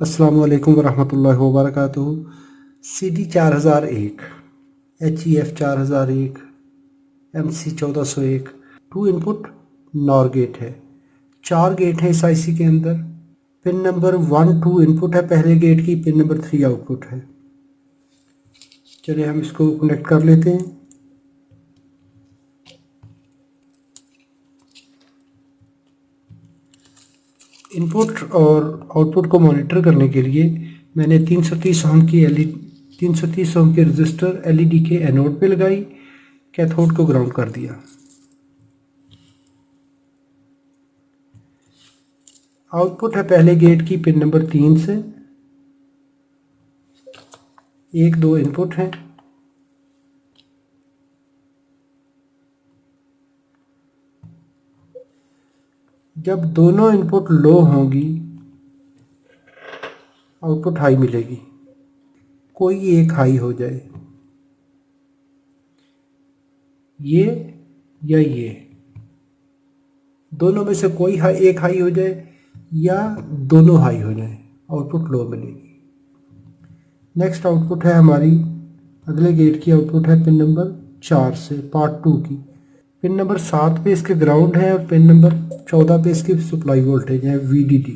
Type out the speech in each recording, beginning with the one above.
अस्सलामु अलैकुम वरहमतुल्लाहि वबरकातुहू। CD 4001, HEF 4001, MC 1401 two input NOR gate है। 4 गेट है इस IC के अंदर। पिन नंबर 1 2 इनपुट है पहले गेट की, पिन नंबर 3 आउटपुट है। चलिए हम इसको कनेक्ट कर लेते हैं। इनपुट और आउटपुट को मॉनिटर करने के लिए मैंने 330 ओम की रजिस्टर LED के एनोड पे लगाई, कैथोड को ग्राउंड कर दिया। आउटपुट है पहले गेट की पिन नंबर 3 से। 1 2 इनपुट हैं। जब दोनों इनपुट लो होंगी आउटपुट हाई मिलेगी। कोई एक हाई हो जाए, ये या ये, दोनों में से कोई एक हाई हो जाए या दोनों हाई हो जाए, आउटपुट लो मिलेगी। नेक्स्ट आउटपुट है हमारी अगले गेट की आउटपुट है पिन नंबर 4 से, पार्ट 2 की। पिन नंबर 7 पे इसके ग्राउंड है और पिन नंबर 14 पे इसकी सप्लाई वोल्टेज है VDD।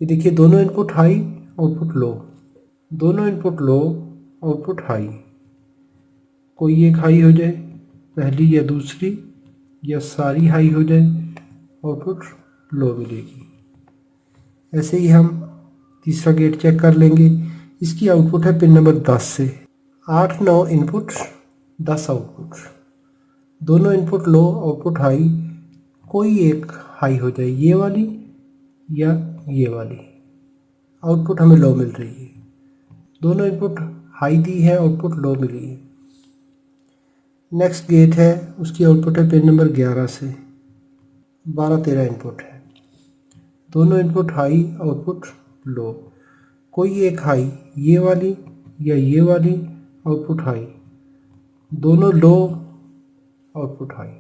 ये देखिए दोनों इनपुट हाई आउटपुट लो, दोनों इनपुट लो आउटपुट हाई। कोई एक हाई हो जाए, पहली या दूसरी या सारी हाई हो जाए, आउटपुट लो मिलेगी। ऐसे ही हम तीसरा गेट चेक कर लेंगे। इसकी आउटपुट है पिन नंबर 10 से। 8 9 इनपुट 10 आउटपुट, दोनों इनपुट लो आउटपुट हाई। कोई एक हाई हो जाए, ये वाली या ये वाली, आउटपुट हमें लो मिल रही है। दोनों इनपुट हाई दी है, आउटपुट लो मिली है। नेक्स्ट गेट है उसकी आउटपुट है पिन नंबर 11 से। 12 13 इनपुट है, दोनों इनपुट हाई आउटपुट लो। कोई एक हाई, ये वाली या ये वाली, आउटपुट हाई। दोनों low output high.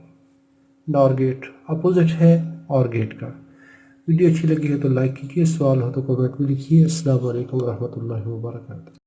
NOR gate opposite है और गेट का। वीडियो अच्छी लगी है तो लाइक कीजिए, सवाल हो तो कमेंट में लिखिए। अस्सलाम वालेकुम रहमतुल्लाहि व बरकातहू।